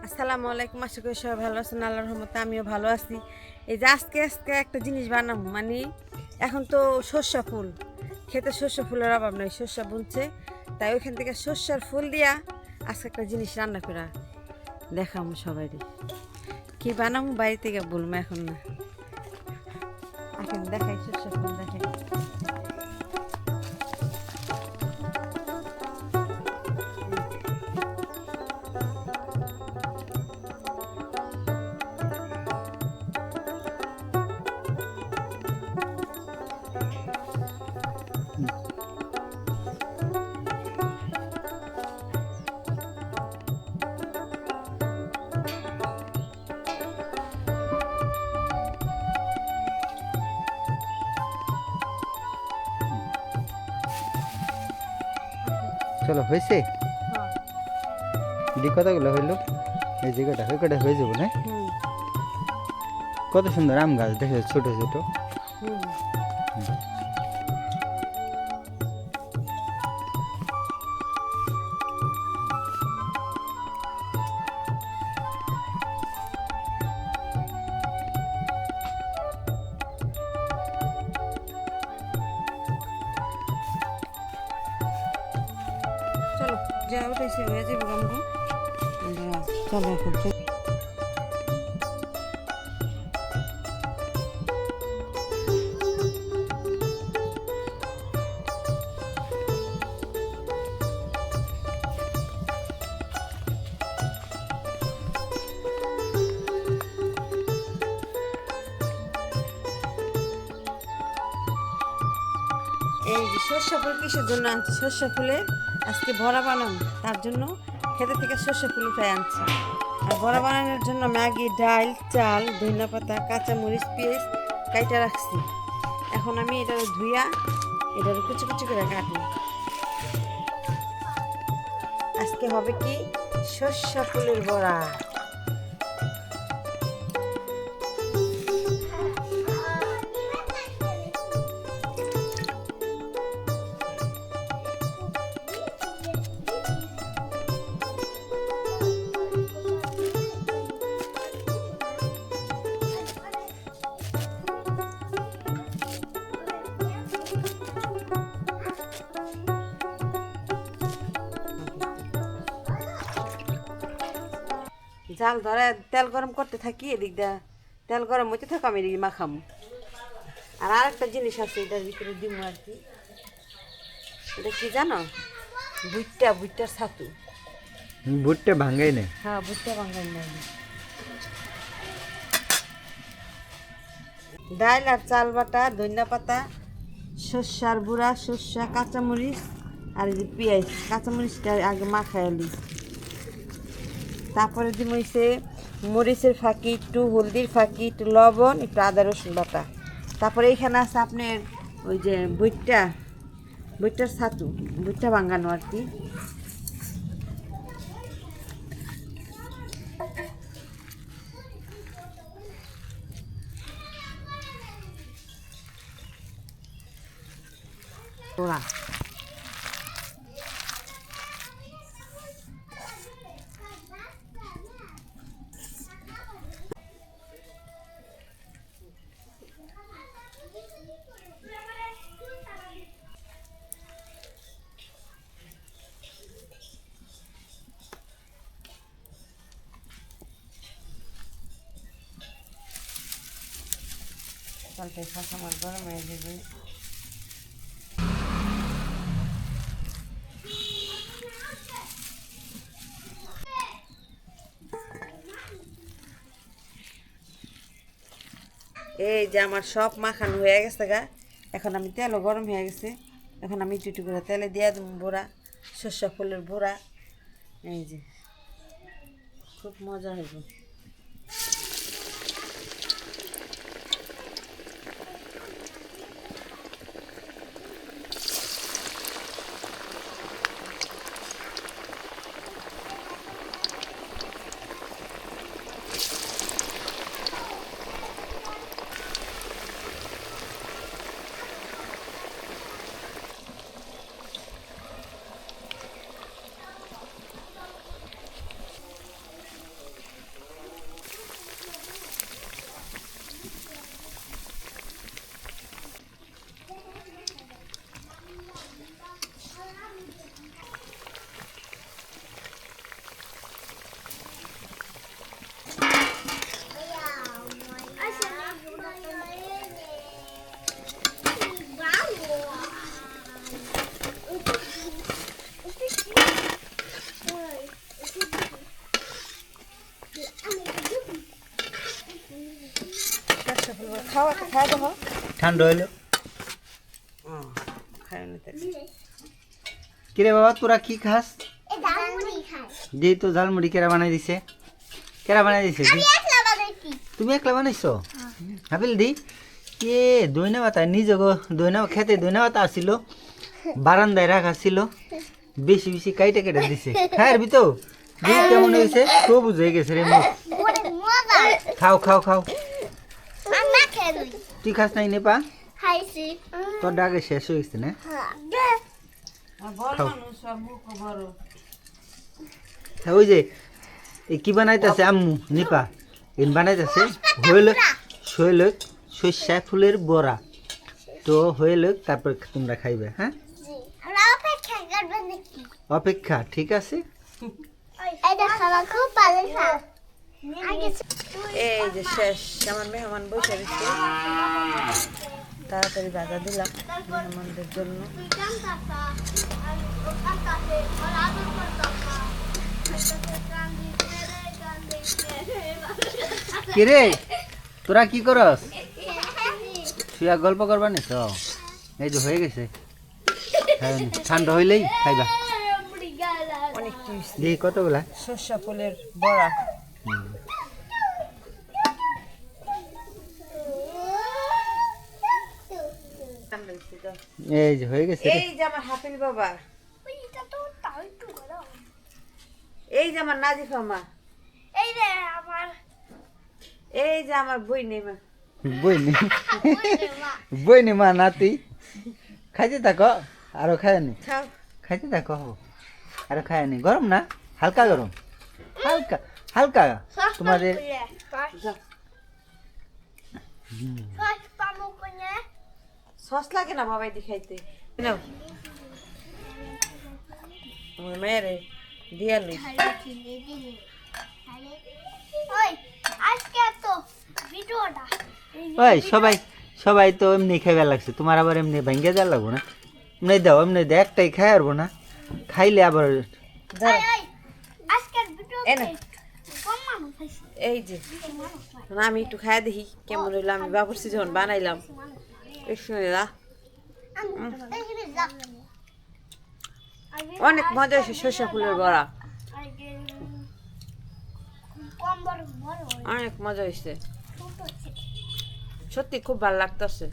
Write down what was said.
আসসালামু আলাইকুম, আশা করি সবাই ভালো আছেন। আল্লাহর রহমতে আমিও ভালো আছি। এই যে আজকে একটা জিনিস বানাবো, মানে এখন তো সর্ষা ফুল, খেতে সর্ষা ফুলের অভাব নাই, সর্ষা বুনছে, তাই ওইখান থেকে সর্ষার ফুল দিয়া আজকে একটা জিনিস রান্না করা দেখাবো সবাই। কি বানাবো বাড়ি থেকে বলবো এখন না, এখন দেখাই সর্ষা ফুল দেখাই। চলো হয়েছে দি কতগুলো হইলো এই জায়গাটা ওই কটা হয়ে যাবো না। কত সুন্দর আম গাছ দেখে ছোট ছোট। চলো যা উঠেছে হয়ে যাবো আমগো। চলো এখন এই যে সর্ষে ফুল কিসের জন্য আনছি, সর্ষে ফুলে আজকে বড়া বানাবো, তার জন্য খেতে থেকে সর্ষে ফুল উঠাই আনছি। আর বড়া বানানোর জন্য ম্যাগি, ডাল, চাল, ধনিয়া পাতা, কাঁচামরিচ, পেঁয়াজ কাইটা রাখছি। এখন আমি এটা ধুইয়া এটার কুচি কুচি করে কাটবো। আজকে হবে কি সর্ষে ফুলের বড়া। জাল ধরে তেল গরম করতে থাকি, এদিক দা তেল গরম হইতে থাকো, আমি এদিকে মাখাম। আর আরেকটা জিনিস আছে এটার ভিতরে দিব আর কি, এটা কি জানো, ভুট্টার ছাতু। বুটটা ভাঙ্গাই না। হ্যাঁ, ভুট্টা বাঙ্গাই নাই। ডাল আর চাল বাটা, ধনিয়া পাতা, সর্ষার গুঁড়া, সর্ষা, কাঁচামরিচ আর এই যে পেঁয়াজ। কাঁচামরিচটা আগে মাখাই আলি, তারপরে দিব হইছে মরিচের ফাঁকি, একটু হলদির ফাঁকি, একটু লবণ, একটু আদা রসুন বাটা। তারপরে এইখানে আছে আপনার ওই যে ভুট্টার ছাতু, ভুট্টা ভাঙানো আর কি। পোড়া চালটা ফাঁকা মাছ গরম হয়ে যাবে। এই যে আমার সব মাখানো হয়ে গেছে গা, এখন আমি তেলও গরম হয়ে গেছে, এখন আমি একটু একটু করে তেলে দিয়ে দেবো বড়া, সর্ষে ফুলের বড়া। এই যে খুব মজা হইব। খাও একটা খাই দেখো ঠান্ডা হইলো খাই নিতে কিরে বাবা তোরা কি খাস যেই তো ঝালমুড়ি কেরা বানাই দিছে কেরা বানাই দিছে তুমি একলা বানাইছো হাবিল দি এ দইনা পাতা নিজে গো দইনা খেতে দইনা পাতা আসিল বারান্দায় রাখা ছিল বেশি বেশি কাইটে কেটে দিছে খায়ের ভিতো কেমন হয়েছে সবুজ হয়ে গেছে রে মুখ খাও খাও খাও তুই খাস নাই নেপা তোর ডাকে শেষ হয়ে গেছে না খাও হ্যাঁ ওই যে এই কি বানাইতেছে আম্মু নিপা এন বানাইতেছে হইল হইল সর্ষা ফুলের বড়া তো হইল তারপর তোমরা খাইবে হ্যাঁ অপেক্ষা ঠিক আছে এই যে শেষ আমার মেহমান বসে রয়েছে তাড়াতাড়ি বাজা দিলাম মেহমানদের জন্য কিরে তোরা কি করস শুয়া গল্প করবা নিস এই যে হয়ে গেছে ঠান্ডা হইলেই খাইবা অনেক দেখি কতগুলা সর্ষা ফুলের বড়া এই যে হয়ে গেছে এই যে আমার হাফিল বাবা এই যে আমার নাজিফা মা এই যে আমার বই নেই মা বইনি বইনি মা নাতি খাইতে থাকো আরো খায়নি খাও খাইতে থাকো আরো খায়নি গরম না হালকা গরম হালকা হালকা তোমাদের সস লাগে না বাবাই দি খাইতে নাও মেরে দিয়া লই ওই সবাই সবাই তো এমনি খাইবা লাগছে তোমার আবার এমনি ভেঙে দেওয়া লাগবো না এমনি দাও এমনি দাও একটাই খাই পারবো না খাইলে আবার এই যে আমি একটু খাই দেখি কেমন হইলো আমি বাবুর্চি যখন বানাইলাম অনেক মজা হয়েছে সর্ষা ফুলের বড়া অনেক মজা হয়েছে সত্যি খুব ভালো লাগতেছে